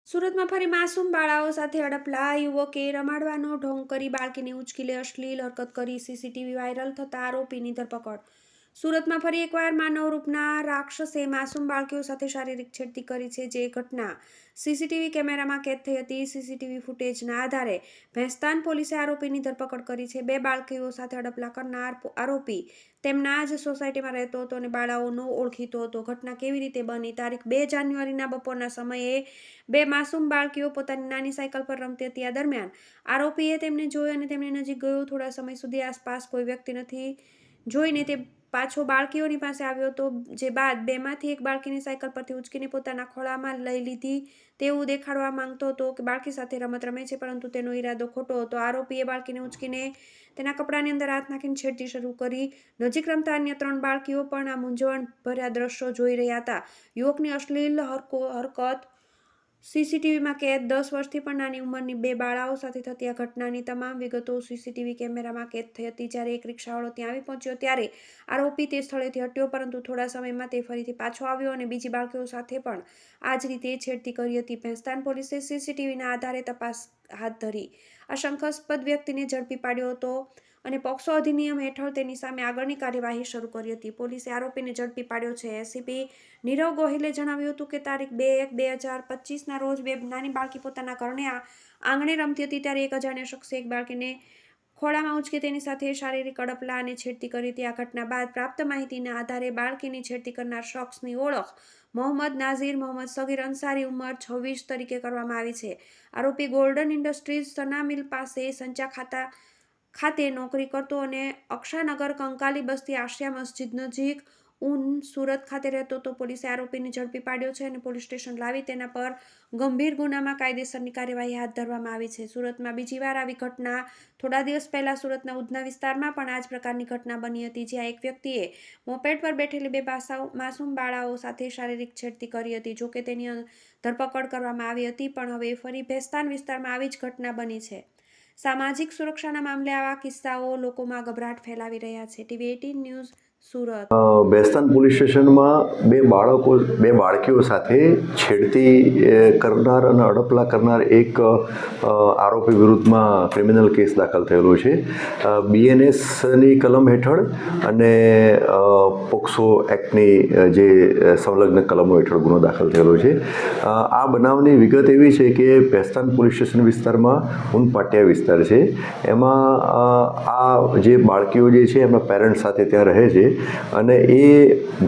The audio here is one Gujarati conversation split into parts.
સુરતમાં ફરી માસૂમ બાળાઓ સાથે અડપલા. યુવકે રમાડવાનો ઢોંગ કરી બાળકીને ઉંચકી લઈ અશ્લીલ હરકત કરી સીસીટીવી વાયરલ થતા આરોપીની ધરપકડ. સુરતમાં ફરી એકવાર માનવ રૂપના રાક્ષસે માસૂમ બાળકીઓ સાથે શારીરિક છેડતી કરી છે, જે ઘટના સીસીટીવી કેમેરામાં કેદ થઈ હતી. સીસીટીવી ફૂટેજના આધારે ભેસ્તાન પોલીસે આરોપીની ધરપકડ કરી છે. બે બાળકીઓ સાથે અડપલા કરનાર આરોપી તેમના જ સોસાયટીમાં રહેતો હતો અને બાળાઓનો ઓળખીતો હતો. ઘટના કેવી રીતે બની? તારીખ 2 જાન્યુઆરીના બપોરના સમયે બે માસૂમ બાળકીઓ પોતાની નાની સાયકલ પર રમતી હતી. આ દરમિયાન આરોપીએ તેમને જોઈ અને તેમની નજીક ગયો. થોડા સમય સુધી આસપાસ કોઈ વ્યક્તિ નથી જોઈને તે પાછો બાળકીઓની પાસે આવ્યો હતો, જે બાદ બેમાંથી એક બાળકીની સાયકલ પરથી ઉંચકીને પોતાના ખોળામાં લઈ લીધી. તેવું દેખાડવા માંગતો હતો કે બાળકી સાથે રમત રમે છે, પરંતુ તેનો ઈરાદો ખોટો હતો. આરોપીએ બાળકીને ઉંચકીને તેના કપડાની અંદર હાથ નાખીને છેડતી શરૂ કરી. નજીક રમતા અન્ય 3 બાળકીઓ પણ આ મૂંઝવણ ભર્યા દ્રશ્યો જોઈ રહ્યા હતા. યુવકની અશ્લીલ હરકત સીસીટીવીમાં કેદ. 10 વર્ષથી પણ નાની ઉંમરની બે બાળાઓ સાથે થતી આ ઘટનાની તમામ વિગતો સીસીટીવી કેમેરામાં કેદ થઈ હતી. જ્યારે એક રિક્ષાવાળો ત્યાં આવી પહોંચ્યો ત્યારે આરોપી તે સ્થળેથી હટ્યો, પરંતુ થોડા સમયમાં તે ફરીથી પાછો આવ્યો અને બીજી બાળકીઓ સાથે પણ આ જ રીતે છેડતી કરી હતી. ભેસ્તાન પોલીસે સીસીટીવીના આધારે તપાસ હાથ ધરી આ શંકાસ્પદ વ્યક્તિને ઝડપી પાડ્યો હતો અને પોક્સો અધિનિયમ હેઠળ તેની સામે આગળની કાર્યવાહી શરૂ કરી હતી. પોલીસે આરોપીને ઝડપી પાડ્યો છે. એસીપી નીરવ ગોહિલે જણાવ્યું હતું કે તારીખ 2/1/2025ના રોજ બે નાની બાળકી પોતાના ઘરને આંગણે રમતી હતી, ત્યારે એક અજાણ્યા શખ્સે એક બાળકીને ખોળામાં ઉંચકી તેની સાથે શારીરિક અડપલા અને છેડતી કરી હતી. આ ઘટના બાદ પ્રાપ્ત માહિતીના આધારે બાળકીની છેડતી કરનાર શખ્સની ઓળખ મોહમ્મદ નાઝીર મોહમ્મદ સગીર અંસારી ઉંમર 26 તરીકે કરવામાં આવી છે. આરોપી ગોલ્ડન ઇન્ડસ્ટ્રીઝ સના મિલ પાસે સંચા ખાતે નોકરી કરતો અને અક્ષાનગર કંકાલી બસ્તી આશિયા મસ્જિદ નજીક સુરત ખાતે રહેતો હતો. પોલીસે આરોપીને ઝડપી પાડ્યો છે અને પોલીસ સ્ટેશન લાવી તેના પર ગંભીર ગુનામાં કાયદેસરની કાર્યવાહી હાથ ધરવામાં આવી છે. સુરતમાં બીજી વાર આવી ઘટના. થોડા દિવસ પહેલા સુરતના ઉધના વિસ્તારમાં પણ આ જ પ્રકારની ઘટના બની હતી, જ્યાં એક વ્યક્તિએ મોપેડ પર બેઠેલી બે માસૂમ બાળાઓ સાથે શારીરિક છેડતી કરી હતી. જોકે તેની ધરપકડ કરવામાં આવી હતી, પણ હવે ફરી ભેસ્તાન વિસ્તારમાં આવી જ ઘટના બની છે. સામાજિક સુરક્ષાના મામલે આવા કિસ્સાઓ લોકોમાં ગભરાટ ફેલાવી રહ્યા છે. TV 18 news Surat. Bhestan police સ્ટેશનમાં બે બાળકીઓ સાથે છેડતી કરનાર અને અડપલા કરનાર એક આરોપી વિરુદ્ધમાં ક્રિમિનલ કેસ દાખલ થયેલો છે. BNSની કલમ હેઠળ અને પોક્સો એક્ટની જે સંલગ્ન કલમો હેઠળ ગુનો દાખલ થયેલો છે. આ બનાવની વિગત એવી છે કે ભેસ્તાન પોલીસ સ્ટેશન વિસ્તારમાં ઉનપાટિયા વિસ્તાર છે, એમાં આ જે બાળકીઓ જે છે એમના પેરેન્ટ્સ સાથે ત્યાં રહે છે અને એ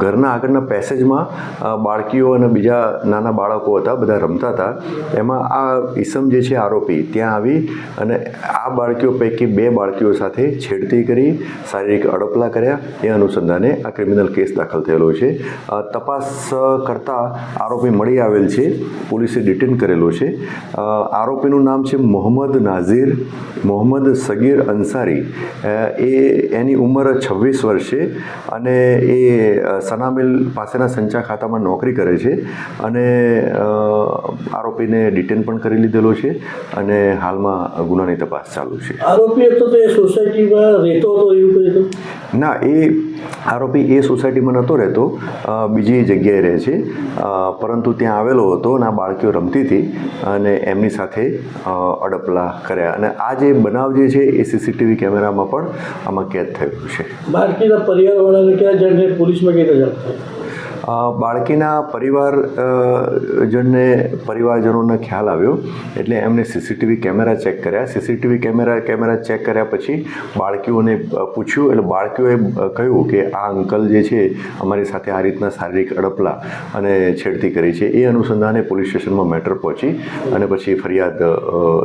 ઘરના આગળના પેસેજમાં બાળકીઓ અને બીજા નાના બાળકો હતા, બધા રમતા હતા. એમાં આ ઈસમ જે છે આરોપી ત્યાં આવી અને આ બાળકીઓ પૈકી બે બાળકીઓ સાથે છેડતી કરી, શારીરિક અડપલા કર્યા. એ અનુસંધાને આ ક્રિમિનલ કેસ દાખલ થયેલો છે. તપાસ કરતા આરોપી મળી આવેલ છે, પોલીસે ડિટેન કરેલો છે. આરોપીનું નામ છે મોહમ્મદ નાઝીર મોહમ્મદ સગીર અંસારી. એની ઉંમર 26 વર્ષ છે અને એ સનામિલ પાસેના સંચા ખાતામાં નોકરી કરે છે અને આરોપીને ડિટેન પણ કરી લીધેલો છે અને હાલમાં ગુનાની તપાસ ચાલુ છે. આરોપી હતો તો એ સોસાયટીમાં રહેતો હતો એવું કહ્યું? ના, એ આરોપી એ સોસાયટીમાં નહોતો રહેતો, બીજી જગ્યાએ રહે છે, પરંતુ ત્યાં આવેલો હતો અને આ બાળકીઓ રમતી હતી અને એમની સાથે અડપલા કર્યા. અને આ જે બનાવ જે છે એ સીસીટીવી કેમેરામાં પણ આમાં કેદ થયેલું છે. બાળકીના પરિવારવાળાને ક્યાં જઈને પોલીસમાં કઈ રજા થઈ? બાળકીના પરિવારજનોને ખ્યાલ આવ્યો એટલે એમને સીસીટીવી કેમેરા ચેક કર્યા. સીસીટીવી કેમેરા ચેક કર્યા પછી બાળકીઓને પૂછ્યું, એટલે બાળકીઓએ કહ્યું કે આ અંકલ જે છે અમારી સાથે આ રીતના શારીરિક અડપલા અને છેડતી કરી છે. એ અનુસંધાને પોલીસ સ્ટેશનમાં મેટર પહોંચી અને પછી ફરિયાદ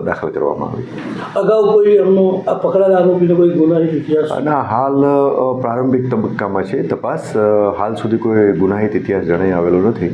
દાખલ કરવામાં આવી. અગાઉ કોઈ એમનો આ પકડાયેલા આરોપીનો કોઈ ગુનાહિત ઇતિહાસ? ના, હાલ પ્રારંભિક તબક્કામાં છે તપાસ. હાલ સુધી કોઈ ગુનાહિત ઇતિહાસ જણાઈ આવેલો નથી.